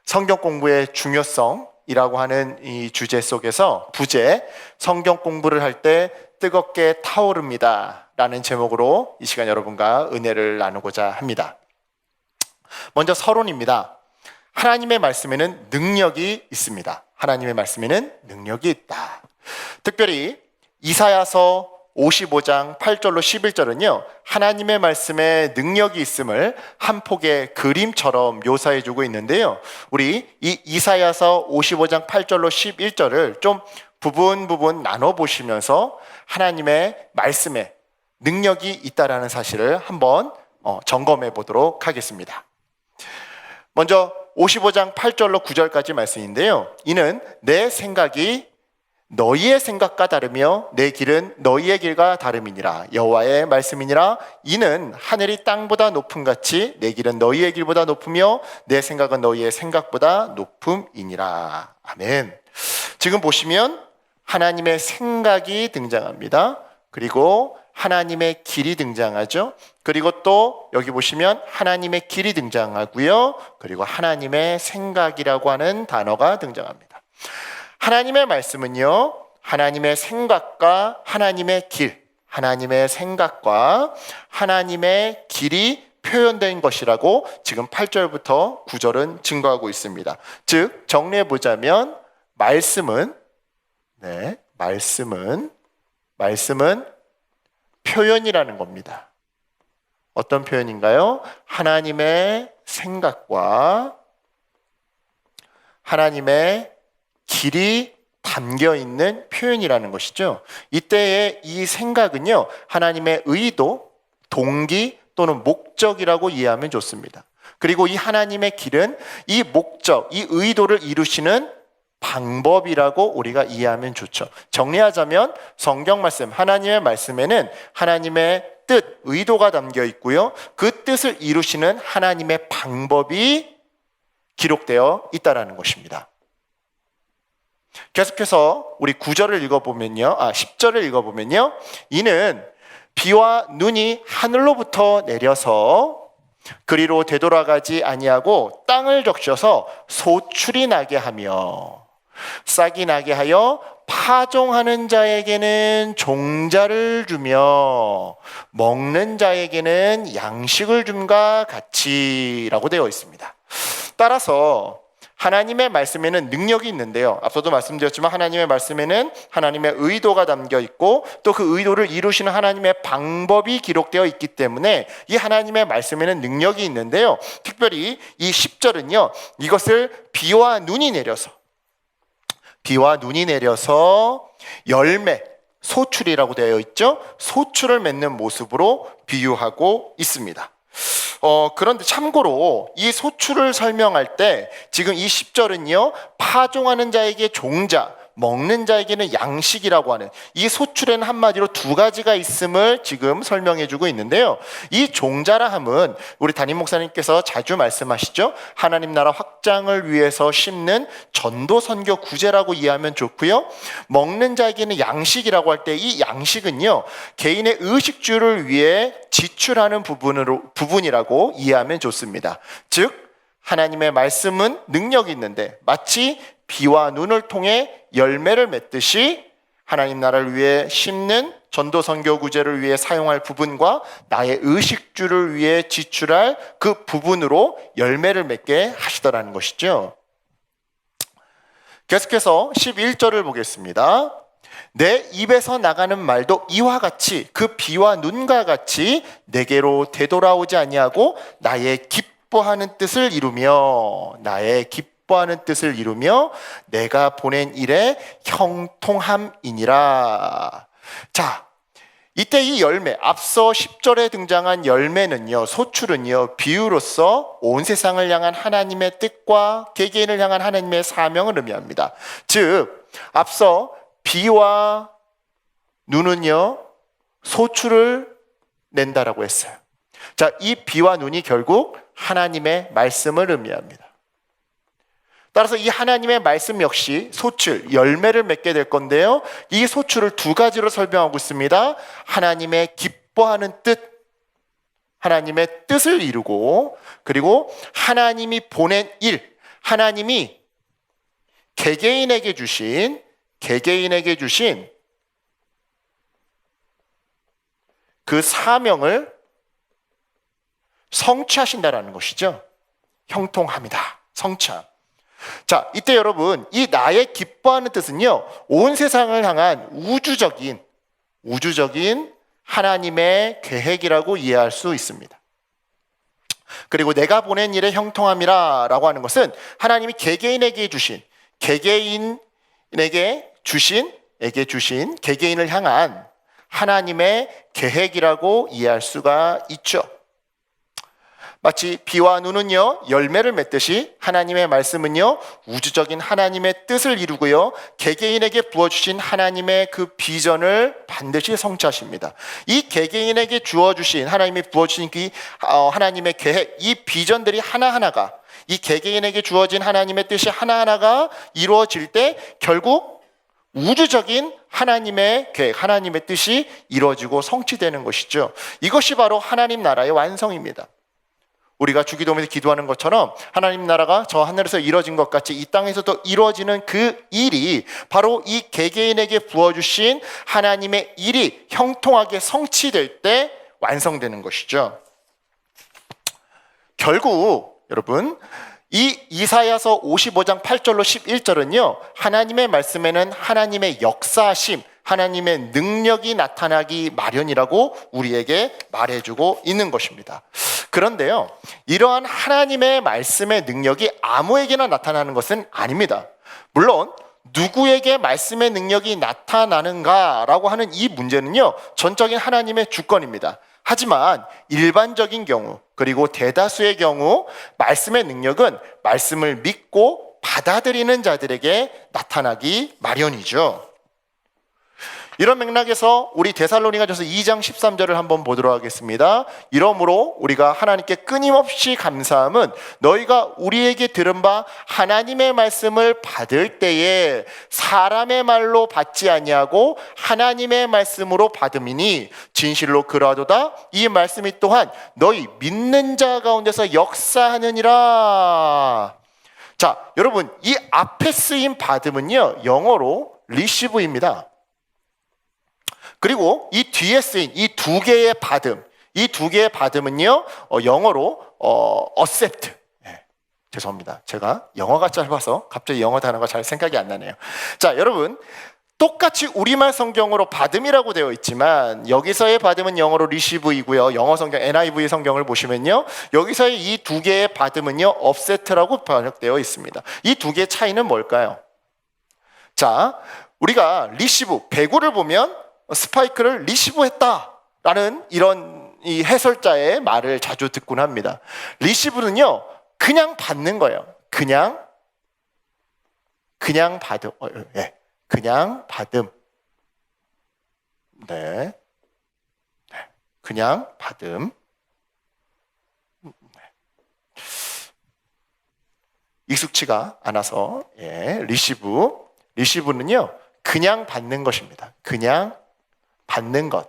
성경 공부의 중요성이라고 하는 이 주제 속에서 부제 성경 공부를 할 때 뜨겁게 타오릅니다 라는 제목으로 이 시간 여러분과 은혜를 나누고자 합니다. 먼저 서론입니다. 하나님의 말씀에는 능력이 있습니다. 하나님의 말씀에는 능력이 있다. 특별히 이사야서 55장 8절로 11절은요 하나님의 말씀에 능력이 있음을 한 폭의 그림처럼 묘사해주고 있는데요, 우리 이 이사야서 55장 8절로 11절을 좀 부분 나눠보시면서 하나님의 말씀에 능력이 있다라는 사실을 한번 점검해 보도록 하겠습니다. 먼저 55장 8절로 9절까지 말씀인데요, 이는 내 생각이 너희의 생각과 다르며 내 길은 너희의 길과 다름이니라. 여호와의 말씀이니라. 이는 하늘이 땅보다 높음같이 내 길은 너희의 길보다 높으며 내 생각은 너희의 생각보다 높음이니라. 아멘. 지금 보시면 하나님의 생각이 등장합니다. 그리고 하나님의 길이 등장하죠. 그리고 또 여기 보시면 하나님의 길이 등장하고요, 그리고 하나님의 생각이라고 하는 단어가 등장합니다. 하나님의 말씀은요, 하나님의 생각과 하나님의 길, 하나님의 생각과 하나님의 길이 표현된 것이라고 지금 8절부터 9절은 증거하고 있습니다. 즉 정리해보자면 말씀은 표현이라는 겁니다. 어떤 표현인가요? 하나님의 생각과 하나님의 길이 담겨 있는 표현이라는 것이죠. 이때의 이 생각은요, 하나님의 의도, 동기 또는 목적이라고 이해하면 좋습니다. 그리고 이 하나님의 길은 이 목적, 이 의도를 이루시는 방법이라고 우리가 이해하면 좋죠. 정리하자면 성경 말씀, 하나님의 말씀에는 하나님의 뜻, 의도가 담겨 있고요, 그 뜻을 이루시는 하나님의 방법이 기록되어 있다는 것입니다. 계속해서 우리 9절을 읽어보면요, 10절을 읽어보면요, 이는 비와 눈이 하늘로부터 내려서 그리로 되돌아가지 아니하고 땅을 적셔서 소출이 나게 하며 싹이 나게 하여 파종하는 자에게는 종자를 주며 먹는 자에게는 양식을 줌과 같이라고 되어 있습니다. 따라서 하나님의 말씀에는 능력이 있는데요, 앞서도 말씀드렸지만 하나님의 말씀에는 하나님의 의도가 담겨 있고 또 그 의도를 이루시는 하나님의 방법이 기록되어 있기 때문에 이 하나님의 말씀에는 능력이 있는데요, 특별히 이 10절은요 이것을 비와 눈이 내려서 열매, 소출이라고 되어 있죠. 소출을 맺는 모습으로 비유하고 있습니다. 그런데 참고로 이 소출을 설명할 때 지금 이 10절은요 파종하는 자에게 종자, 먹는 자에게는 양식이라고 하는 이 소출에는 한마디로 두 가지가 있음을 지금 설명해 주고 있는데요, 이 종자라 함은 우리 담임 목사님께서 자주 말씀하시죠. 하나님 나라 확장을 위해서 심는 전도 선교 구제라고 이해하면 좋고요, 먹는 자에게는 양식이라고 할 때 이 양식은요 개인의 의식주를 위해 지출하는 부분이라고 이해하면 좋습니다. 즉 하나님의 말씀은 능력이 있는데 마치 비와 눈을 통해 열매를 맺듯이 하나님 나라를 위해 심는 전도 선교 구제를 위해 사용할 부분과 나의 의식주를 위해 지출할 그 부분으로 열매를 맺게 하시더라는 것이죠. 계속해서 11절을 보겠습니다. 내 입에서 나가는 말도 이와 같이 그 비와 눈과 같이 내게로 되돌아오지 아니하고 나의 기뻐하는 뜻을 이루며 내가 보낸 일에 형통함이니라. 자, 이때 이 열매, 앞서 10절에 등장한 열매는요, 소출은요, 비유로서 온 세상을 향한 하나님의 뜻과 개개인을 향한 하나님의 사명을 의미합니다. 즉 앞서 비와 눈은요 소출을 낸다라고 했어요. 자, 이 비와 눈이 결국 하나님의 말씀을 의미합니다. 따라서 이 하나님의 말씀 역시 소출, 열매를 맺게 될 건데요, 이 소출을 두 가지로 설명하고 있습니다. 하나님의 기뻐하는 뜻, 하나님의 뜻을 이루고, 그리고 하나님이 보낸 일, 하나님이 개개인에게 주신 그 사명을 성취하신다라는 것이죠. 형통합니다. 성취함. 자, 이때 여러분, 이 나의 기뻐하는 뜻은요, 온 세상을 향한 우주적인 하나님의 계획이라고 이해할 수 있습니다. 그리고 내가 보낸 일의 형통함이라 라고 하는 것은 하나님이 개개인에게 주신 개개인을 향한 하나님의 계획이라고 이해할 수가 있죠. 마치 비와 눈은요, 열매를 맺듯이 하나님의 말씀은요, 우주적인 하나님의 뜻을 이루고요, 개개인에게 부어주신 하나님의 그 비전을 반드시 성취하십니다. 이 개개인에게 주어주신 하나님이 부어주신 그 하나님의 계획, 이 비전들이 하나하나가, 이 개개인에게 주어진 하나님의 뜻이 하나하나가 이루어질 때 결국 우주적인 하나님의 계획, 하나님의 뜻이 이루어지고 성취되는 것이죠. 이것이 바로 하나님 나라의 완성입니다. 우리가 주기도문에서 기도하는 것처럼 하나님 나라가 저 하늘에서 이루어진 것 같이 이 땅에서도 이루어지는 그 일이 바로 이 개개인에게 부어주신 하나님의 일이 형통하게 성취될 때 완성되는 것이죠. 결국 여러분, 이 이사야서 55장 8절로 11절은요, 하나님의 말씀에는 하나님의 역사하심, 하나님의 능력이 나타나기 마련이라고 우리에게 말해주고 있는 것입니다. 그런데요, 이러한 하나님의 말씀의 능력이 아무에게나 나타나는 것은 아닙니다. 물론 누구에게 말씀의 능력이 나타나는가라고 하는 이 문제는요, 전적인 하나님의 주권입니다. 하지만 일반적인 경우, 그리고 대다수의 경우 말씀의 능력은 말씀을 믿고 받아들이는 자들에게 나타나기 마련이죠. 이런 맥락에서 우리 데살로니가전서 2장 13절을 한번 보도록 하겠습니다. 이러므로 우리가 하나님께 끊임없이 감사함은 너희가 우리에게 들은 바 하나님의 말씀을 받을 때에 사람의 말로 받지 아니하고 하나님의 말씀으로 받음이니 진실로 그러하도다. 이 말씀이 또한 너희 믿는 자 가운데서 역사하느니라. 자, 여러분, 이 앞에 쓰인 받음은요, 영어로 receive입니다. 그리고 이 뒤에 쓰인 이 두 개의 받음은요, 영어로 accept. 죄송합니다. 제가 영어가 짧아서 갑자기 영어 단어가 잘 생각이 안 나네요. 자, 여러분, 똑같이 우리말 성경으로 받음이라고 되어 있지만 여기서의 받음은 영어로 receive이고요. 영어 성경 NIV 성경을 보시면요, 여기서의 이 두 개의 받음은요, offset라고 번역되어 있습니다. 이 두 개의 차이는 뭘까요? 자, 우리가 receive, 배구를 보면 스파이크를 리시브했다라는 이런 이 해설자의 말을 자주 듣곤 합니다. 리시브는요, 그냥 받는 거예요. 그냥 받음. 그냥 받음. 네. 그냥 받음. 익숙치가 않아서 리시브는요, 그냥 받는 것입니다. 그냥 받는 것.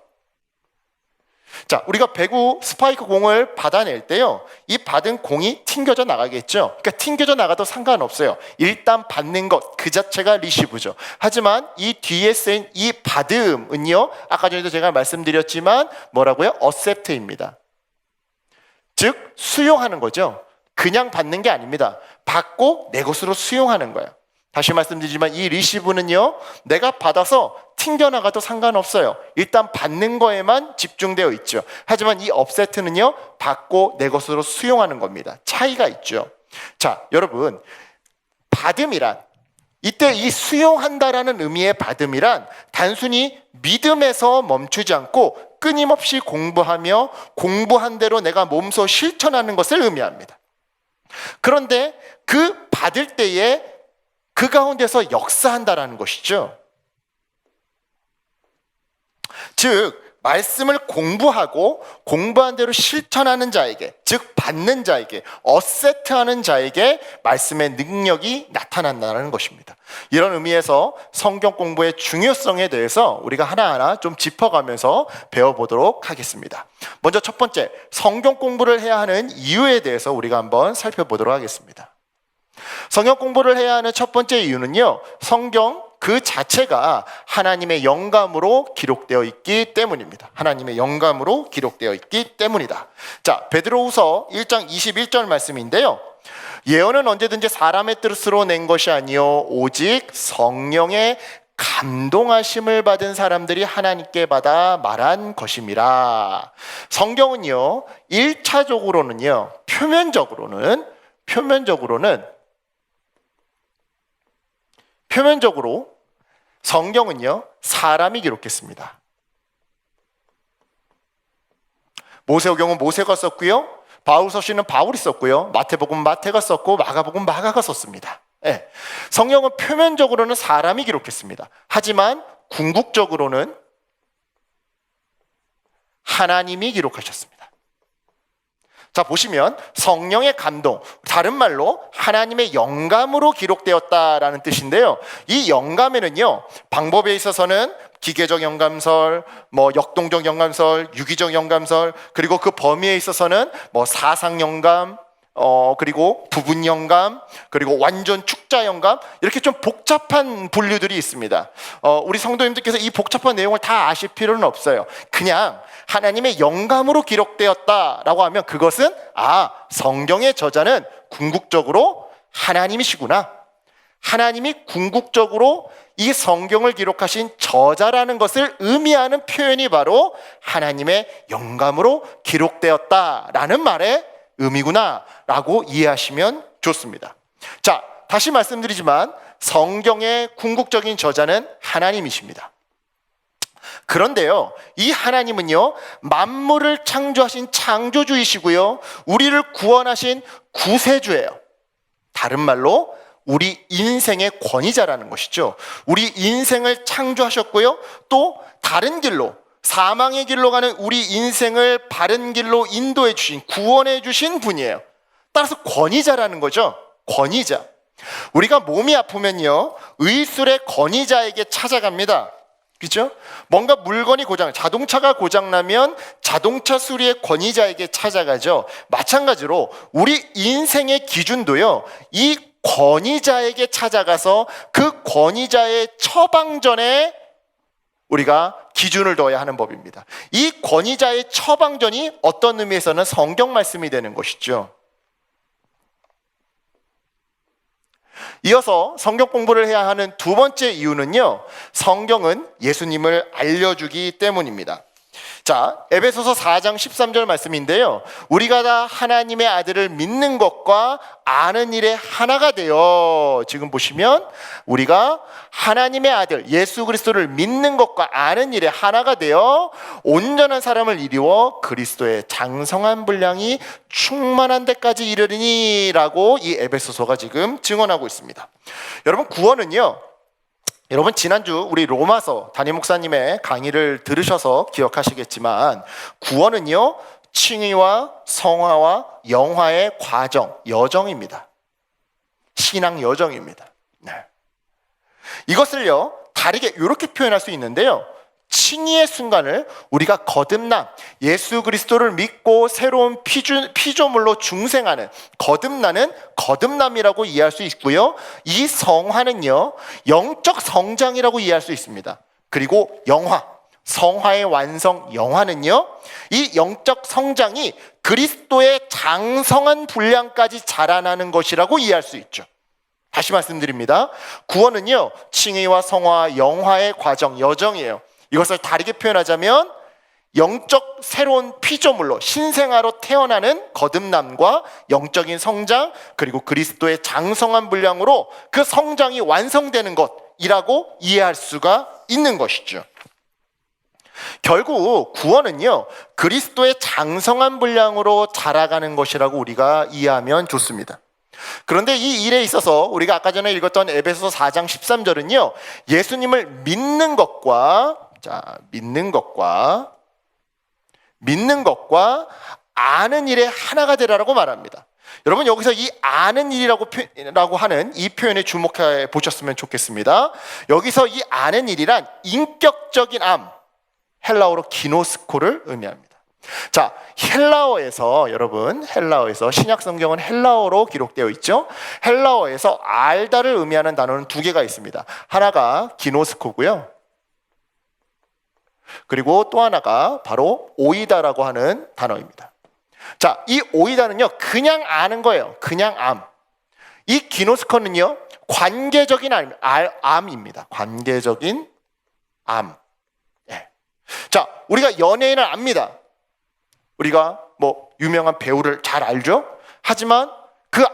자, 우리가 배구 스파이크 공을 받아낼 때요, 이 받은 공이 튕겨져 나가겠죠. 그러니까 튕겨져 나가도 상관없어요. 일단 받는 것 그 자체가 리시브죠. 하지만 이 뒤에 쓰인 이 받음은요, 아까 전에도 제가 말씀드렸지만 뭐라고요? accept입니다. 즉 수용하는 거죠. 그냥 받는 게 아닙니다. 받고 내 것으로 수용하는 거예요. 다시 말씀드리지만 이 리시브는요, 내가 받아서 튕겨나가도 상관없어요. 일단 받는 거에만 집중되어 있죠. 하지만 이 업세트는요, 받고 내 것으로 수용하는 겁니다. 차이가 있죠. 자, 여러분, 받음이란, 이때 이 수용한다라는 의미의 받음이란 단순히 믿음에서 멈추지 않고 끊임없이 공부하며 공부한 대로 내가 몸소 실천하는 것을 의미합니다. 그런데 그 받을 때에 그 가운데서 역사한다라는 것이죠. 즉 말씀을 공부하고 공부한 대로 실천하는 자에게, 즉 받는 자에게, 어세트하는 자에게 말씀의 능력이 나타난다는 것입니다. 이런 의미에서 성경 공부의 중요성에 대해서 우리가 하나하나 좀 짚어가면서 배워보도록 하겠습니다. 먼저 첫 번째, 성경 공부를 해야 하는 이유에 대해서 우리가 한번 살펴보도록 하겠습니다. 성경 공부를 해야 하는 첫 번째 이유는요, 성경 그 자체가 하나님의 영감으로 기록되어 있기 때문입니다. 하나님의 영감으로 기록되어 있기 때문이다. 자, 베드로후서 1장 21절 말씀인데요, 예언은 언제든지 사람의 뜻으로 낸 것이 아니요 오직 성령의 감동하심을 받은 사람들이 하나님께 받아 말한 것임이라. 성경은요 1차적으로는요 표면적으로 성경은요 사람이 기록했습니다. 모세오경은 모세가 썼고요, 바울서신은 바울이 썼고요, 마태복음은 마태가 썼고 마가복음은 마가가 썼습니다. 네. 성경은 표면적으로는 사람이 기록했습니다. 하지만 궁극적으로는 하나님이 기록하셨습니다. 자, 보시면 성령의 감동, 다른 말로 하나님의 영감으로 기록되었다라는 뜻인데요, 이 영감에는요 방법에 있어서는 기계적 영감설, 역동적 영감설, 유기적 영감설, 그리고 그 범위에 있어서는 사상 영감, 그리고 부분 영감, 그리고 완전 축자 영감, 이렇게 좀 복잡한 분류들이 있습니다. 우리 성도님들께서 이 복잡한 내용을 다 아실 필요는 없어요. 그냥 하나님의 영감으로 기록되었다라고 하면 그것은 성경의 저자는 궁극적으로 하나님이시구나, 하나님이 궁극적으로 이 성경을 기록하신 저자라는 것을 의미하는 표현이 바로 하나님의 영감으로 기록되었다라는 말의 의미구나 라고 이해하시면 좋습니다. 자, 다시 말씀드리지만 성경의 궁극적인 저자는 하나님이십니다. 그런데요, 이 하나님은요 만물을 창조하신 창조주이시고요, 우리를 구원하신 구세주예요. 다른 말로 우리 인생의 권위자라는 것이죠. 우리 인생을 창조하셨고요, 또 다른 길로, 사망의 길로 가는 우리 인생을 바른 길로 인도해 주신, 구원해 주신 분이에요. 따라서 권위자라는 거죠. 권위자. 우리가 몸이 아프면요 의술의 권위자에게 찾아갑니다. 그렇죠? 뭔가 물건이 자동차가 고장나면 자동차 수리의 권위자에게 찾아가죠. 마찬가지로 우리 인생의 기준도요 이 권위자에게 찾아가서 그 권위자의 처방전에 우리가 기준을 둬야 하는 법입니다. 이 권위자의 처방전이 어떤 의미에서는 성경 말씀이 되는 것이죠. 이어서 성경 공부를 해야 하는 두 번째 이유는요, 성경은 예수님을 알려주기 때문입니다. 자, 에베소서 4장 13절 말씀인데요, 우리가 다 하나님의 아들을 믿는 것과 아는 일에 하나가 되어, 지금 보시면 우리가 하나님의 아들 예수 그리스도를 믿는 것과 아는 일에 하나가 되어 온전한 사람을 이루어 그리스도의 장성한 분량이 충만한 데까지 이르리니 라고 이 에베소서가 지금 증언하고 있습니다. 여러분, 구원은요, 여러분 지난주 우리 로마서 담임 목사님의 강의를 들으셔서 기억하시겠지만 구원은요 칭의와 성화와 영화의 과정, 여정입니다. 신앙 여정입니다. 네. 이것을요 다르게 이렇게 표현할 수 있는데요, 칭의의 순간을 우리가 거듭남, 예수 그리스도를 믿고 새로운 피조물로 중생하는 거듭나는 거듭남이라고 이해할 수 있고요, 이 성화는요 영적 성장이라고 이해할 수 있습니다. 그리고 영화, 성화의 완성 영화는요 이 영적 성장이 그리스도의 장성한 분량까지 자라나는 것이라고 이해할 수 있죠. 다시 말씀드립니다. 구원은요 칭의와 성화, 영화의 과정, 여정이에요. 이것을 다르게 표현하자면 영적 새로운 피조물로 신생아로 태어나는 거듭남과 영적인 성장, 그리고 그리스도의 장성한 분량으로 그 성장이 완성되는 것이라고 이해할 수가 있는 것이죠. 결국 구원은요 그리스도의 장성한 분량으로 자라가는 것이라고 우리가 이해하면 좋습니다. 그런데 이 일에 있어서 우리가 아까 전에 읽었던 에베소서 4장 13절은요 예수님을 믿는 것과 믿는 것과 아는 일에 하나가 되라라고 말합니다. 여러분, 여기서 이 아는 일이라고 하는 이 표현에 주목해 보셨으면 좋겠습니다. 여기서 이 아는 일이란 인격적인 암, 헬라어로 기노스코를 의미합니다. 자, 헬라어에서 여러분, 헬라어에서 신약 성경은 헬라어로 기록되어 있죠. 헬라어에서 알다를 의미하는 단어는 두 개가 있습니다. 하나가 기노스코고요. 그리고 또 하나가 바로 오이다라고 하는 단어입니다. 자, 이 오이다는요, 그냥 아는 거예요. 그냥 암. 이 기노스코는요, 관계적인 암입니다. 관계적인 암. 예. 자, 우리가 연예인을 압니다. 우리가 뭐 유명한 배우를 잘 알죠? 하지만 그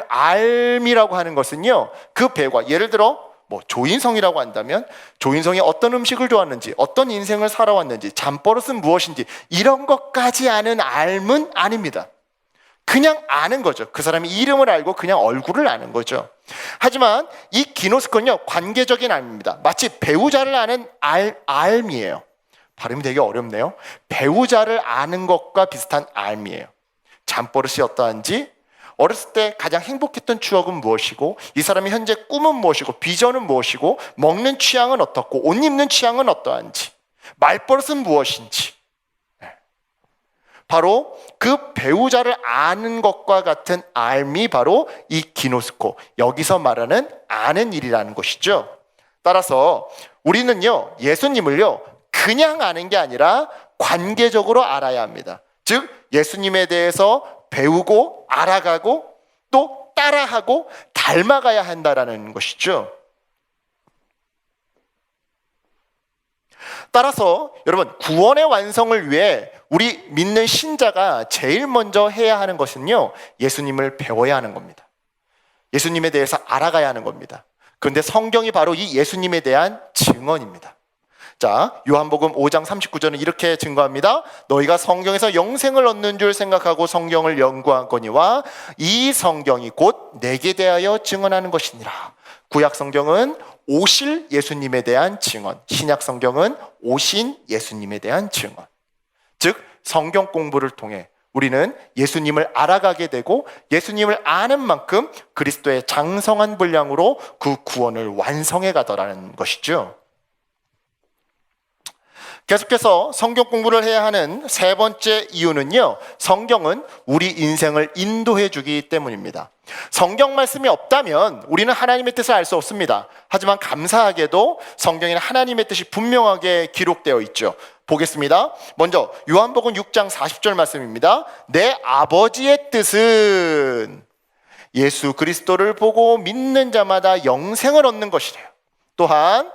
알미라고 하는 것은요, 그 배우가 예를 들어 뭐 조인성이라고 한다면 조인성이 어떤 음식을 좋아하는지, 어떤 인생을 살아왔는지, 잠버릇은 무엇인지 이런 것까지 아는 알은 아닙니다. 그냥 아는 거죠. 그 사람의 이름을 알고 그냥 얼굴을 아는 거죠. 하지만 이 기노스코는요, 관계적인 알입니다. 마치 배우자를 아는 알미예요. 발음이 되게 어렵네요. 배우자를 아는 것과 비슷한 알미예요. 잠버릇이 어떠한지, 어렸을 때 가장 행복했던 추억은 무엇이고, 이 사람의 현재 꿈은 무엇이고, 비전은 무엇이고, 먹는 취향은 어떻고, 옷 입는 취향은 어떠한지, 말버릇은 무엇인지, 바로 그 배우자를 아는 것과 같은 알미, 바로 이 기노스코, 여기서 말하는 아는 일이라는 것이죠. 따라서 우리는요, 예수님을요, 그냥 아는 게 아니라 관계적으로 알아야 합니다. 즉 예수님에 대해서 배우고 알아가고 또 따라하고 닮아가야 한다라는 것이죠. 따라서 여러분, 구원의 완성을 위해 우리 믿는 신자가 제일 먼저 해야 하는 것은요, 예수님을 배워야 하는 겁니다. 예수님에 대해서 알아가야 하는 겁니다. 그런데 성경이 바로 이 예수님에 대한 증언입니다. 자, 요한복음 5장 39절은 이렇게 증거합니다. 너희가 성경에서 영생을 얻는 줄 생각하고 성경을 연구하거니와 이 성경이 곧 내게 대하여 증언하는 것이니라. 구약 성경은 오실 예수님에 대한 증언, 신약 성경은 오신 예수님에 대한 증언. 즉 성경 공부를 통해 우리는 예수님을 알아가게 되고 예수님을 아는 만큼 그리스도의 장성한 분량으로 그 구원을 완성해 가더라는 것이죠. 계속해서 성경 공부를 해야 하는 세 번째 이유는요, 성경은 우리 인생을 인도해 주기 때문입니다. 성경 말씀이 없다면 우리는 하나님의 뜻을 알 수 없습니다. 하지만 감사하게도 성경에는 하나님의 뜻이 분명하게 기록되어 있죠. 보겠습니다. 먼저 요한복음 6장 40절 말씀입니다. 내 아버지의 뜻은 예수 그리스도를 보고 믿는 자마다 영생을 얻는 것이래요. 또한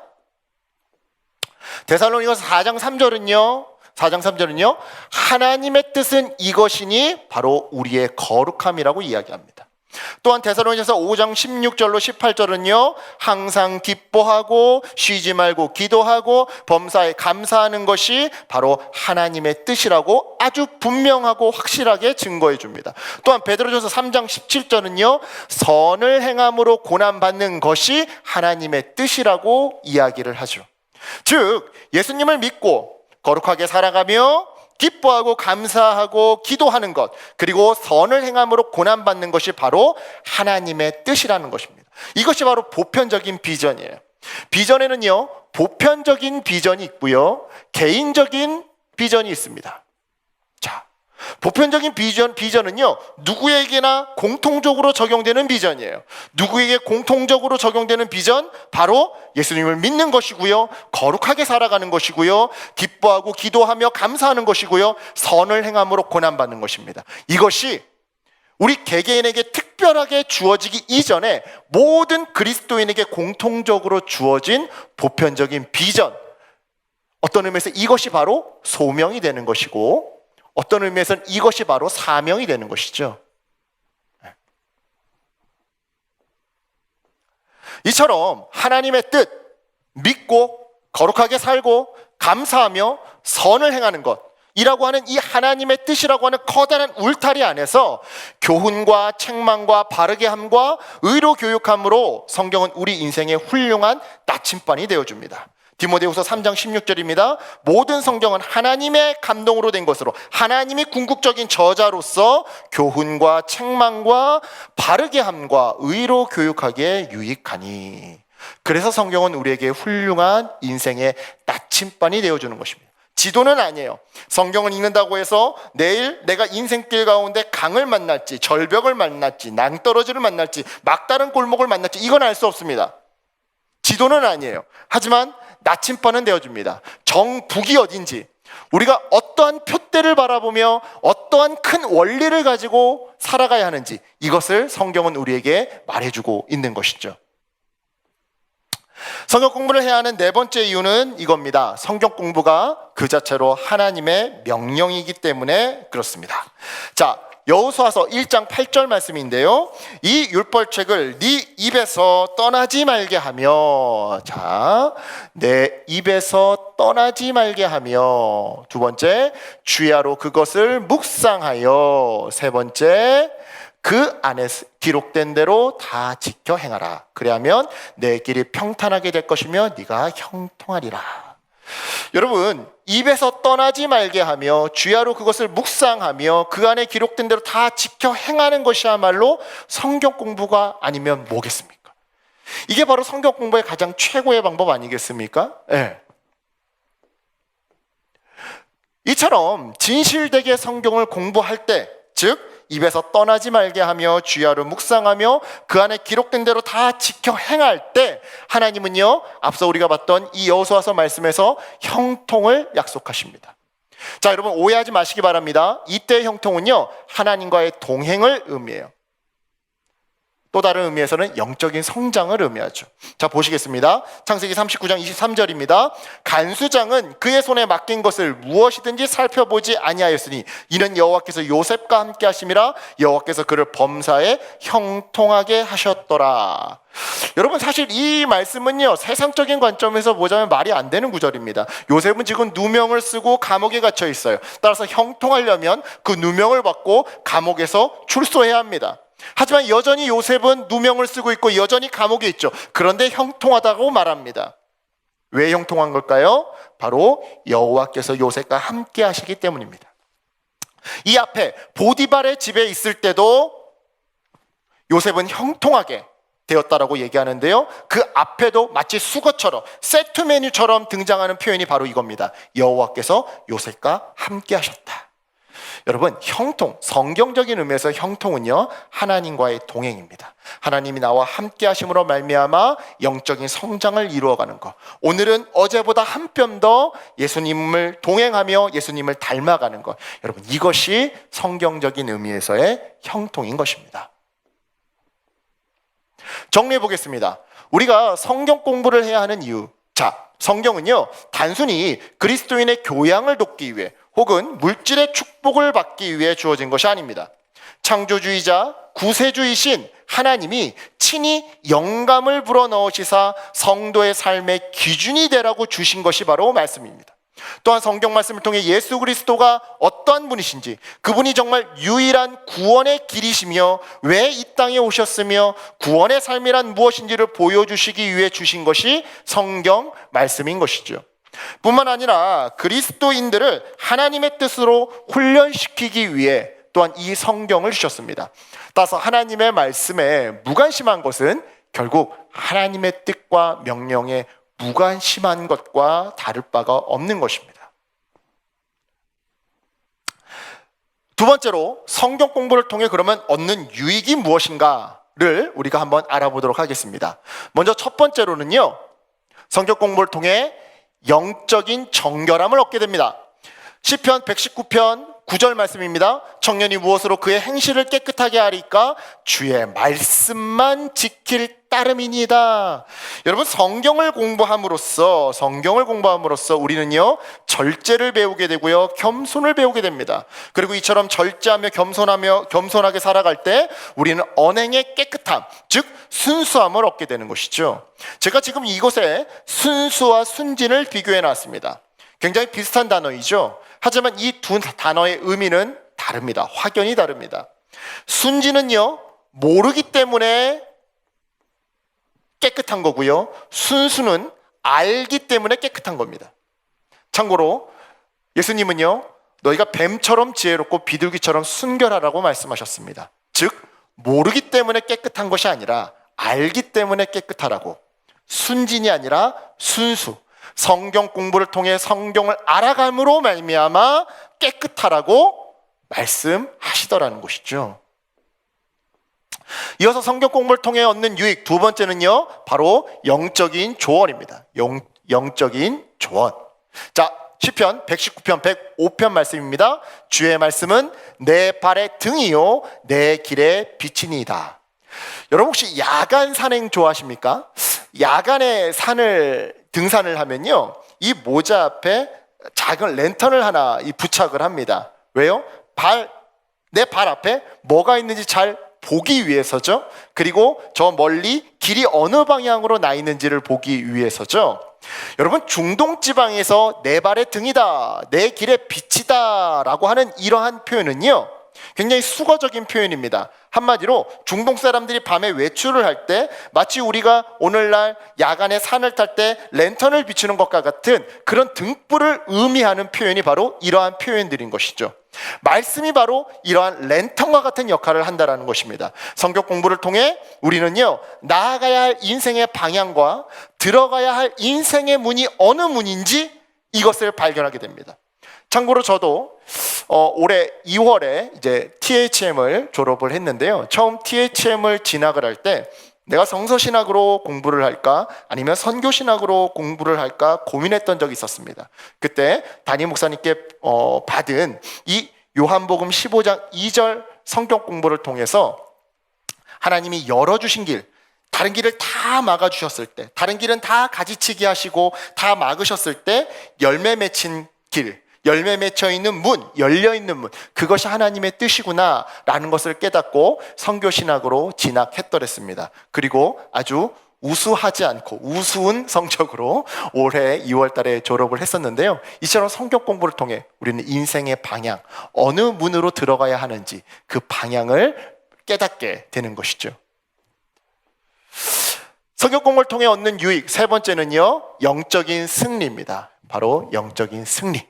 데살로니가서 4장 3절은요 하나님의 뜻은 이것이니 바로 우리의 거룩함이라고 이야기합니다. 또한 데살로니가서 5장 16절로 18절은요 항상 기뻐하고 쉬지 말고 기도하고 범사에 감사하는 것이 바로 하나님의 뜻이라고 아주 분명하고 확실하게 증거해 줍니다. 또한 베드로전서 3장 17절은요 선을 행함으로 고난받는 것이 하나님의 뜻이라고 이야기를 하죠. 즉 예수님을 믿고 거룩하게 살아가며 기뻐하고 감사하고 기도하는 것, 그리고 선을 행함으로 고난받는 것이 바로 하나님의 뜻이라는 것입니다. 이것이 바로 보편적인 비전이에요. 비전에는요 보편적인 비전이 있고요 개인적인 비전이 있습니다. 자, 보편적인 비전은요 누구에게나 공통적으로 적용되는 비전이에요. 누구에게 공통적으로 적용되는 비전? 바로 예수님을 믿는 것이고요 거룩하게 살아가는 것이고요 기뻐하고 기도하며 감사하는 것이고요 선을 행함으로 고난받는 것입니다. 이것이 우리 개개인에게 특별하게 주어지기 이전에 모든 그리스도인에게 공통적으로 주어진 보편적인 비전, 어떤 의미에서 이것이 바로 소명이 되는 것이고 어떤 의미에서는 이것이 바로 사명이 되는 것이죠. 이처럼 하나님의 뜻, 믿고 거룩하게 살고 감사하며 선을 행하는 것, 이라고 하는 이 하나님의 뜻이라고 하는 커다란 울타리 안에서 교훈과 책망과 바르게 함과 의로 교육함으로 성경은 우리 인생의 훌륭한 나침반이 되어줍니다. 디모데후서 3장 16절입니다. 모든 성경은 하나님의 감동으로 된 것으로 하나님이 궁극적인 저자로서 교훈과 책망과 바르게 함과 의로 교육하기에 유익하니. 그래서 성경은 우리에게 훌륭한 인생의 나침반이 되어주는 것입니다. 지도는 아니에요. 성경을 읽는다고 해서 내일 내가 인생길 가운데 강을 만날지, 절벽을 만날지, 낭떠러지를 만날지, 막다른 골목을 만날지, 이건 알 수 없습니다. 지도는 아니에요. 하지만 나침반은 되어줍니다. 정북이 어딘지, 우리가 어떠한 표대를 바라보며 어떠한 큰 원리를 가지고 살아가야 하는지, 이것을 성경은 우리에게 말해주고 있는 것이죠. 성경 공부를 해야 하는 네 번째 이유는 이겁니다. 성경 공부가 그 자체로 하나님의 명령이기 때문에 그렇습니다. 자, 여호수아서 1장 8절 말씀인데요, 이 율법책을 네 입에서 떠나지 말게 하며, 자, 내 입에서 떠나지 말게 하며, 두 번째, 주야로 그것을 묵상하여, 세 번째, 그 안에 기록된 대로 다 지켜 행하라. 그래야면 내 길이 평탄하게 될 것이며 네가 형통하리라. 여러분, 입에서 떠나지 말게 하며 주야로 그것을 묵상하며 그 안에 기록된 대로 다 지켜 행하는 것이야말로 성경 공부가 아니면 뭐겠습니까? 이게 바로 성경 공부의 가장 최고의 방법 아니겠습니까? 네. 이처럼 진실되게 성경을 공부할 때, 즉 입에서 떠나지 말게 하며 주야로 묵상하며 그 안에 기록된 대로 다 지켜 행할 때, 하나님은요, 앞서 우리가 봤던 이 여호수아서 말씀에서 형통을 약속하십니다. 자, 여러분 오해하지 마시기 바랍니다. 이때의 형통은요, 하나님과의 동행을 의미해요. 또 다른 의미에서는 영적인 성장을 의미하죠. 자, 보시겠습니다. 창세기 39장 23절입니다. 간수장은 그의 손에 맡긴 것을 무엇이든지 살펴보지 아니하였으니 이는 여호와께서 요셉과 함께 하심이라. 여호와께서 그를 범사에 형통하게 하셨더라. 여러분, 사실 이 말씀은요, 세상적인 관점에서 보자면 말이 안 되는 구절입니다. 요셉은 지금 누명을 쓰고 감옥에 갇혀 있어요. 따라서 형통하려면 그 누명을 받고 감옥에서 출소해야 합니다. 하지만 여전히 요셉은 누명을 쓰고 있고 여전히 감옥에 있죠. 그런데 형통하다고 말합니다. 왜 형통한 걸까요? 바로 여호와께서 요셉과 함께 하시기 때문입니다. 이 앞에 보디발의 집에 있을 때도 요셉은 형통하게 되었다라고 얘기하는데요, 그 앞에도 마치 수거처럼 세트 메뉴처럼 등장하는 표현이 바로 이겁니다. 여호와께서 요셉과 함께 하셨다. 여러분, 형통, 성경적인 의미에서 형통은요, 하나님과의 동행입니다. 하나님이 나와 함께 하심으로 말미암아 영적인 성장을 이루어가는 것. 오늘은 어제보다 한 뼘 더 예수님을 동행하며 예수님을 닮아가는 것. 여러분, 이것이 성경적인 의미에서의 형통인 것입니다. 정리해 보겠습니다. 우리가 성경 공부를 해야 하는 이유. 자, 성경은요, 단순히 그리스도인의 교양을 돕기 위해 혹은 물질의 축복을 받기 위해 주어진 것이 아닙니다. 창조주의자, 구세주이신 하나님이 친히 영감을 불어넣으시사 성도의 삶의 기준이 되라고 주신 것이 바로 말씀입니다. 또한 성경 말씀을 통해 예수 그리스도가 어떠한 분이신지, 그분이 정말 유일한 구원의 길이시며 왜 이 땅에 오셨으며 구원의 삶이란 무엇인지를 보여주시기 위해 주신 것이 성경 말씀인 것이죠. 뿐만 아니라 그리스도인들을 하나님의 뜻으로 훈련시키기 위해 또한 이 성경을 주셨습니다. 따라서 하나님의 말씀에 무관심한 것은 결국 하나님의 뜻과 명령에 무관심한 것과 다를 바가 없는 것입니다. 두 번째로, 성경 공부를 통해 그러면 얻는 유익이 무엇인가를 우리가 한번 알아보도록 하겠습니다. 먼저 첫 번째로는요, 성경 공부를 통해 영적인 정결함을 얻게 됩니다. 시편 119편 9절 말씀입니다. 청년이 무엇으로 그의 행실을 깨끗하게 하리까? 주의 말씀만 지킬 따름이니이다. 여러분, 성경을 공부함으로써 우리는요, 절제를 배우게 되고요, 겸손을 배우게 됩니다. 그리고 이처럼 절제하며 겸손하게 살아갈 때 우리는 언행의 깨끗함, 즉 순수함을 얻게 되는 것이죠. 제가 지금 이곳에 순수와 순진을 비교해 놨습니다. 굉장히 비슷한 단어이죠. 하지만 이 두 단어의 의미는 다릅니다. 확연히 다릅니다. 순진은요, 모르기 때문에 깨끗한 거고요, 순수는 알기 때문에 깨끗한 겁니다. 참고로 예수님은요, 너희가 뱀처럼 지혜롭고 비둘기처럼 순결하라고 말씀하셨습니다. 즉, 모르기 때문에 깨끗한 것이 아니라 알기 때문에 깨끗하라고. 순진이 아니라 순수. 성경 공부를 통해 성경을 알아감으로 말미암아 깨끗하라고 말씀하시더라는 것이죠. 이어서 성경 공부를 통해 얻는 유익 두 번째는요, 바로 영적인 조언입니다. 영적인 조언. 자, 시편 119편 105편 말씀입니다. 주의 말씀은 내 발의 등이요 내 길의 빛이니이다. 여러분 혹시 야간 산행 좋아하십니까? 야간에 등산을 하면요, 이 모자 앞에 작은 랜턴을 하나 부착을 합니다. 왜요? 내 발 앞에 뭐가 있는지 잘 보기 위해서죠. 그리고 저 멀리 길이 어느 방향으로 나 있는지를 보기 위해서죠. 여러분, 중동 지방에서 내 발의 등이다, 내 길의 빛이다 라고 하는 이러한 표현은요, 굉장히 수거적인 표현입니다. 한마디로 중동 사람들이 밤에 외출을 할 때 마치 우리가 오늘날 야간에 산을 탈 때 랜턴을 비추는 것과 같은 그런 등불을 의미하는 표현이 바로 이러한 표현들인 것이죠. 말씀이 바로 이러한 랜턴과 같은 역할을 한다는 것입니다. 성경 공부를 통해 우리는요, 나아가야 할 인생의 방향과 들어가야 할 인생의 문이 어느 문인지 이것을 발견하게 됩니다. 참고로 저도 올해 2월에 이제 THM을 졸업을 했는데요. 처음 THM을 진학을 할 때 내가 성서신학으로 공부를 할까 아니면 선교신학으로 공부를 할까 고민했던 적이 있었습니다. 그때 담임 목사님께 받은 이 요한복음 15장 2절 성경 공부를 통해서 하나님이 열어주신 길, 다른 길을 다 막아주셨을 때, 다른 길은 다 가지치기 하시고 다 막으셨을 때 열매 맺힌 길, 열매 맺혀 있는 문, 열려 있는 문, 그것이 하나님의 뜻이구나 라는 것을 깨닫고 선교신학으로 진학했더랬습니다. 그리고 아주 우수하지 않고 우스운 성적으로 올해 2월 달에 졸업을 했었는데요. 이처럼 성경 공부를 통해 우리는 인생의 방향, 어느 문으로 들어가야 하는지 그 방향을 깨닫게 되는 것이죠. 성경 공부를 통해 얻는 유익 세 번째는요, 영적인 승리입니다. 바로 영적인 승리.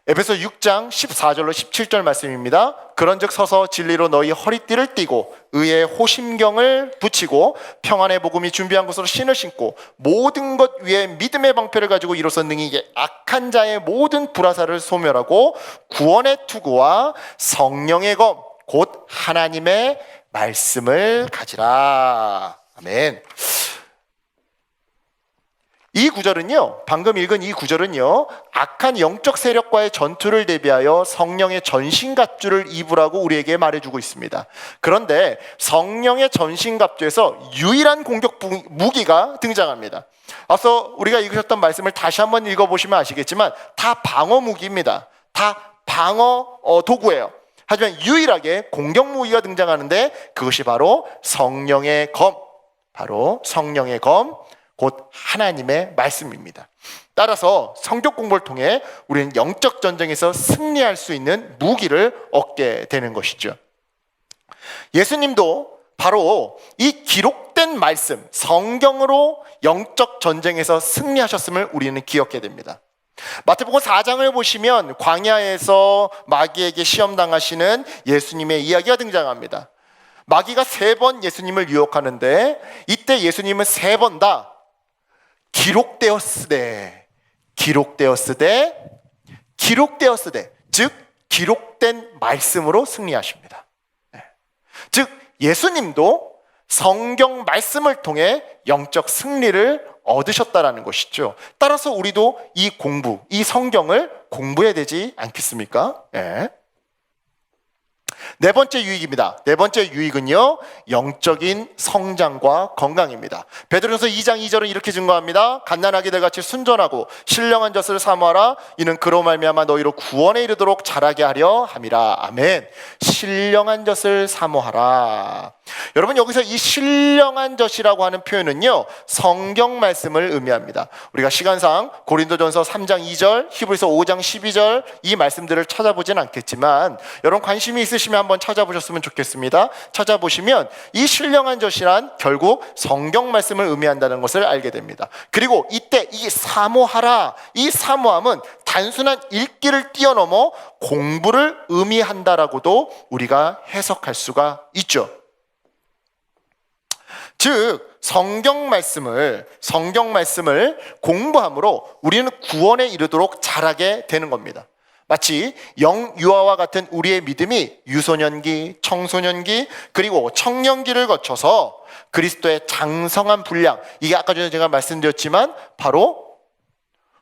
에베소 6장 14절로 17절 말씀입니다. 그런즉 서서 진리로 너희 허리띠를 띠고 의의 호심경을 붙이고 평안의 복음이 준비한 것으로 신을 신고 모든 것 위에 믿음의 방패를 가지고 이로써 능히 악한 자의 모든 불화살을 소멸하고 구원의 투구와 성령의 검 곧 하나님의 말씀을 가지라. 아멘. 이 구절은요, 방금 읽은 이 구절은요, 악한 영적 세력과의 전투를 대비하여 성령의 전신갑주를 입으라고 우리에게 말해주고 있습니다. 그런데 성령의 전신갑주에서 유일한 공격 무기가 등장합니다. 앞서 우리가 읽으셨던 말씀을 다시 한번 읽어보시면 아시겠지만 다 방어 무기입니다. 다 방어 도구예요. 하지만 유일하게 공격 무기가 등장하는데 그것이 바로 성령의 검, 바로 성령의 검, 곧 하나님의 말씀입니다. 따라서 성경 공부를 통해 우리는 영적 전쟁에서 승리할 수 있는 무기를 얻게 되는 것이죠. 예수님도 바로 이 기록된 말씀, 성경으로 영적 전쟁에서 승리하셨음을 우리는 기억해야 됩니다. 마태복음 4장을 보시면 광야에서 마귀에게 시험당하시는 예수님의 이야기가 등장합니다. 마귀가 3번 예수님을 유혹하는데 이때 예수님은 3번 다 기록되었으되, 즉 기록된 말씀으로 승리하십니다. 즉 예수님도 성경 말씀을 통해 영적 승리를 얻으셨다라는 것이죠. 따라서 우리도 이 성경을 공부해야 되지 않겠습니까? 네 번째 유익입니다. 네 번째 유익은요, 영적인 성장과 건강입니다. 베드로전서 2장 2절은 이렇게 증거합니다. 갓난아기들 같이 순전하고 신령한 젖을 사모하라. 이는 그로 말미암아 너희로 구원에 이르도록 자라게 하려 함이라. 아멘. 신령한 젖을 사모하라. 여러분, 여기서 이 신령한 젖이라고 하는 표현은요, 성경 말씀을 의미합니다. 우리가 시간상 고린도전서 3장 2절, 히브리서 5장 12절 이 말씀들을 찾아보진 않겠지만 여러분 관심이 있으시면 한번 찾아보셨으면 좋겠습니다. 찾아보시면 이 신령한 젖이란 결국 성경 말씀을 의미한다는 것을 알게 됩니다. 그리고 이때 이 사모하라, 이 사모함은 단순한 읽기를 뛰어넘어 공부를 의미한다라고도 우리가 해석할 수가 있죠. 즉 성경 말씀을 공부함으로 우리는 구원에 이르도록 자라게 되는 겁니다. 마치 영유아와 같은 우리의 믿음이 유소년기, 청소년기, 그리고 청년기를 거쳐서 그리스도의 장성한 분량, 이게 아까 전에 제가 말씀드렸지만 바로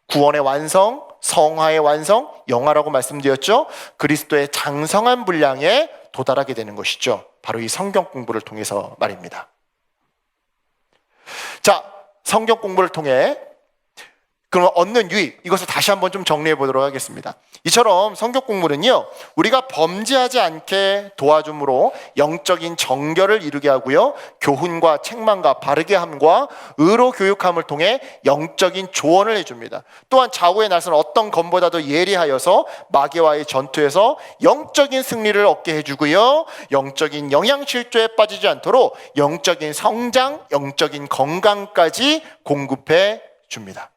구원의 완성, 성화의 완성, 영화라고 말씀드렸죠. 그리스도의 장성한 분량에 도달하게 되는 것이죠. 바로 이 성경 공부를 통해서 말입니다. 자, 성경 공부를 통해 그럼 얻는 유익, 이것을 다시 한번 좀 정리해 보도록 하겠습니다. 이처럼 성경 공부는요, 우리가 범죄하지 않게 도와줌으로 영적인 정결을 이루게 하고요, 교훈과 책망과 바르게 함과 의로 교육함을 통해 영적인 조언을 해줍니다. 또한 좌우의 날선 어떤 검보다도 예리하여서 마귀와의 전투에서 영적인 승리를 얻게 해주고요, 영적인 영양실조에 빠지지 않도록 영적인 성장, 영적인 건강까지 공급해 줍니다.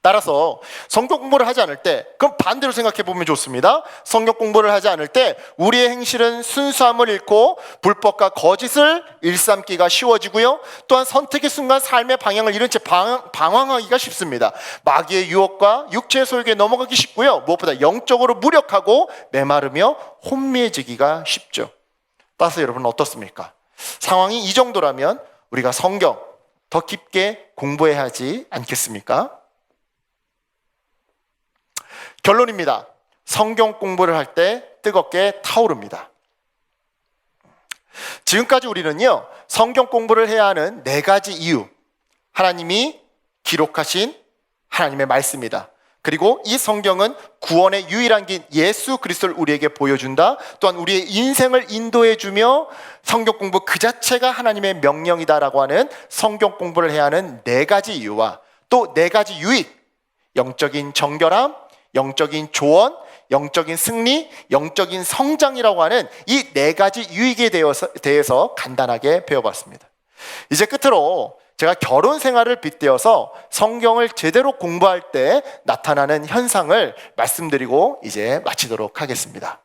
따라서 성경 공부를 하지 않을 때, 그럼 반대로 생각해 보면 좋습니다. 성경 공부를 하지 않을 때 우리의 행실은 순수함을 잃고 불법과 거짓을 일삼기가 쉬워지고요, 또한 선택의 순간 삶의 방향을 잃은 채 방황하기가 쉽습니다. 마귀의 유혹과 육체의 소욕에 넘어가기 쉽고요, 무엇보다 영적으로 무력하고 메마르며 혼미해지기가 쉽죠. 따라서 여러분은 어떻습니까? 상황이 이 정도라면 우리가 성경 더 깊게 공부해야 하지 않겠습니까? 결론입니다. 성경 공부를 할 때 뜨겁게 타오릅니다. 지금까지 우리는요, 성경 공부를 해야 하는 4가지 이유, 하나님이 기록하신 하나님의 말씀이다. 그리고 이 성경은 구원의 유일한 길 예수 그리스도를 우리에게 보여준다. 또한 우리의 인생을 인도해주며 성경 공부 그 자체가 하나님의 명령이다라고 하는 성경 공부를 해야 하는 4가지 이유와 또 4가지 유익, 영적인 정결함, 영적인 조언, 영적인 승리, 영적인 성장이라고 하는 이 4가지 유익에 대해서 간단하게 배워봤습니다. 이제 끝으로 제가 결혼 생활을 빗대어서 성경을 제대로 공부할 때 나타나는 현상을 말씀드리고 이제 마치도록 하겠습니다.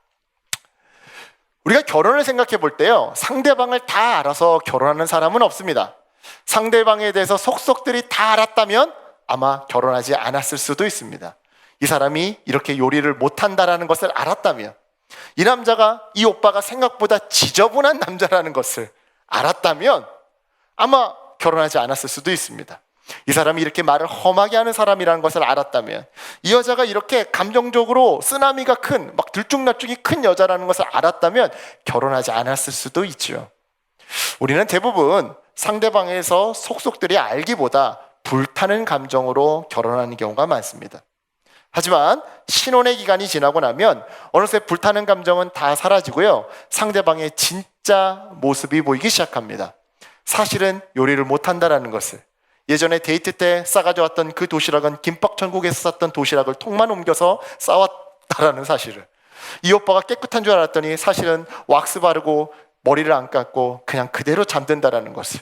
우리가 결혼을 생각해 볼 때요, 상대방을 다 알아서 결혼하는 사람은 없습니다. 상대방에 대해서 속속들이 다 알았다면 아마 결혼하지 않았을 수도 있습니다. 이 사람이 이렇게 요리를 못한다라는 것을 알았다면, 이 남자가, 이 오빠가 생각보다 지저분한 남자라는 것을 알았다면 아마 결혼하지 않았을 수도 있습니다. 이 사람이 이렇게 말을 험하게 하는 사람이라는 것을 알았다면, 이 여자가 이렇게 감정적으로 쓰나미가 큰, 막 들쭉날쭉이 큰 여자라는 것을 알았다면 결혼하지 않았을 수도 있죠. 우리는 대부분 상대방에서 속속들이 알기보다 불타는 감정으로 결혼하는 경우가 많습니다. 하지만 신혼의 기간이 지나고 나면 어느새 불타는 감정은 다 사라지고요, 상대방의 진짜 모습이 보이기 시작합니다. 사실은 요리를 못한다라는 것을, 예전에 데이트 때 싸가져 왔던 그 도시락은 김밥 천국에서 쌌던 도시락을 통만 옮겨서 싸왔다라는 사실을, 이 오빠가 깨끗한 줄 알았더니 사실은 왁스 바르고 머리를 안 감고 그냥 그대로 잠든다라는 것을,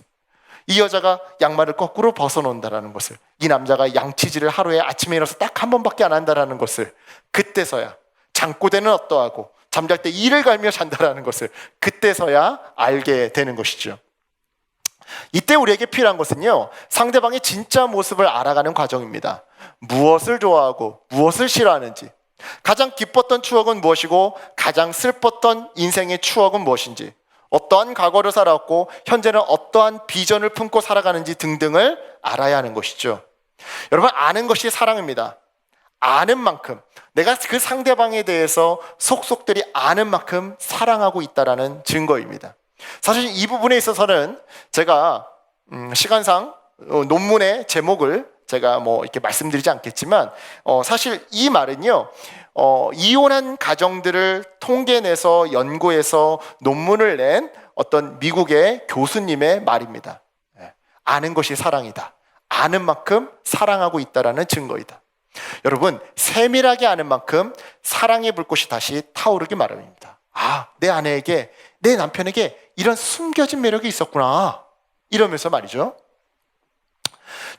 이 여자가 양말을 거꾸로 벗어놓는다라는 것을, 이 남자가 양치질을 하루에 아침에 일어나서 딱 한 번밖에 안 한다라는 것을, 그때서야 잠꼬대는 어떠하고 잠잘 때 이를 갈며 잔다라는 것을 그때서야 알게 되는 것이죠. 이때 우리에게 필요한 것은요, 상대방의 진짜 모습을 알아가는 과정입니다. 무엇을 좋아하고 무엇을 싫어하는지, 가장 기뻤던 추억은 무엇이고 가장 슬펐던 인생의 추억은 무엇인지, 어떠한 과거를 살아왔고 현재는 어떠한 비전을 품고 살아가는지 등등을 알아야 하는 것이죠. 여러분, 아는 것이 사랑입니다. 아는 만큼, 내가 그 상대방에 대해서 속속들이 아는 만큼 사랑하고 있다는 증거입니다. 사실 이 부분에 있어서는 제가 시간상 논문의 제목을 제가 이렇게 말씀드리지 않겠지만, 사실 이 말은요, 이혼한 가정들을 통계내서 연구해서 논문을 낸 어떤 미국의 교수님의 말입니다. 아는 것이 사랑이다. 아는 만큼 사랑하고 있다라는 증거이다. 여러분, 세밀하게 아는 만큼 사랑의 불꽃이 다시 타오르기 마련입니다. 아, 내 아내에게, 내 남편에게 이런 숨겨진 매력이 있었구나, 이러면서 말이죠.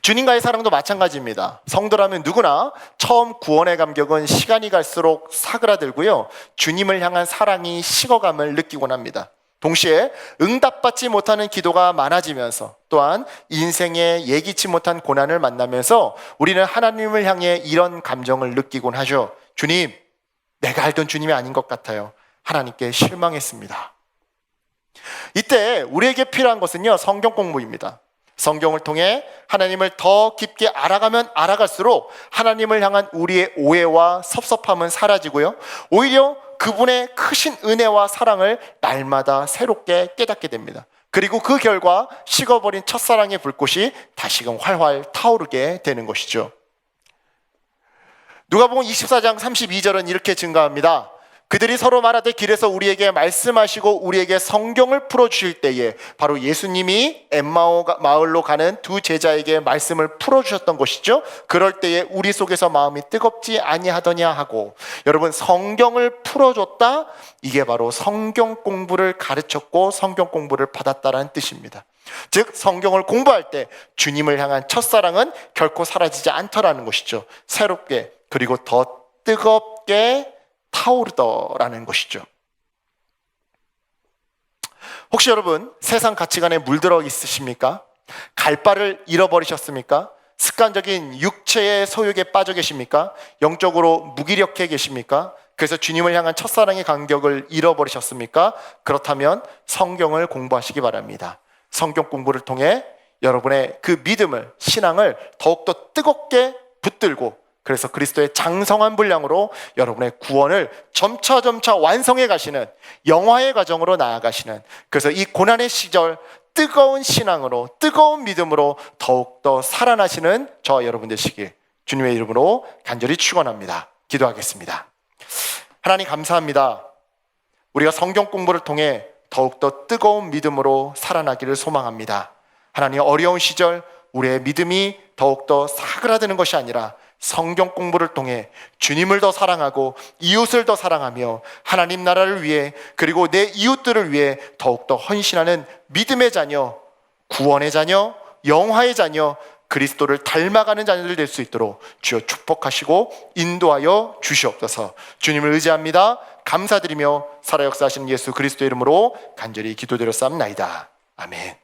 주님과의 사랑도 마찬가지입니다. 성도라면 누구나 처음 구원의 감격은 시간이 갈수록 사그라들고요, 주님을 향한 사랑이 식어감을 느끼곤 합니다. 동시에 응답받지 못하는 기도가 많아지면서 또한 인생에 예기치 못한 고난을 만나면서 우리는 하나님을 향해 이런 감정을 느끼곤 하죠. 주님, 내가 알던 주님이 아닌 것 같아요. 하나님께 실망했습니다. 이때 우리에게 필요한 것은요, 성경 공부입니다. 성경을 통해 하나님을 더 깊게 알아가면 알아갈수록 하나님을 향한 우리의 오해와 섭섭함은 사라지고요, 오히려 그분의 크신 은혜와 사랑을 날마다 새롭게 깨닫게 됩니다. 그리고 그 결과 식어버린 첫사랑의 불꽃이 다시금 활활 타오르게 되는 것이죠. 누가복음 24장 32절은 이렇게 증가합니다. 그들이 서로 말하되 길에서 우리에게 말씀하시고 우리에게 성경을 풀어주실 때에, 바로 예수님이 엠마오 마을로 가는 두 제자에게 말씀을 풀어주셨던 것이죠. 그럴 때에 우리 속에서 마음이 뜨겁지 아니하더냐 하고, 여러분, 성경을 풀어줬다, 이게 바로 성경 공부를 가르쳤고 성경 공부를 받았다라는 뜻입니다. 즉, 성경을 공부할 때 주님을 향한 첫사랑은 결코 사라지지 않더라는 것이죠. 새롭게, 그리고 더 뜨겁게 타오르더라는 것이죠. 혹시 여러분 세상 가치관에 물들어 있으십니까? 갈 바를 잃어버리셨습니까? 습관적인 육체의 소욕에 빠져 계십니까? 영적으로 무기력해 계십니까? 그래서 주님을 향한 첫사랑의 간격을 잃어버리셨습니까? 그렇다면 성경을 공부하시기 바랍니다. 성경 공부를 통해 여러분의 그 믿음을, 신앙을 더욱더 뜨겁게 붙들고, 그래서 그리스도의 장성한 분량으로 여러분의 구원을 점차 완성해 가시는 영화의 과정으로 나아가시는, 그래서 이 고난의 시절 뜨거운 신앙으로, 뜨거운 믿음으로 더욱더 살아나시는 저와 여러분 되시길 주님의 이름으로 간절히 축원합니다. 기도하겠습니다. 하나님, 감사합니다. 우리가 성경 공부를 통해 더욱더 뜨거운 믿음으로 살아나기를 소망합니다. 하나님, 어려운 시절 우리의 믿음이 더욱더 사그라드는 것이 아니라 성경 공부를 통해 주님을 더 사랑하고 이웃을 더 사랑하며 하나님 나라를 위해, 그리고 내 이웃들을 위해 더욱더 헌신하는 믿음의 자녀, 구원의 자녀, 영화의 자녀, 그리스도를 닮아가는 자녀들 될 수 있도록 주여 축복하시고 인도하여 주시옵소서. 주님을 의지합니다. 감사드리며 살아 역사하시는 예수 그리스도의 이름으로 간절히 기도드렸사옵나이다. 아멘.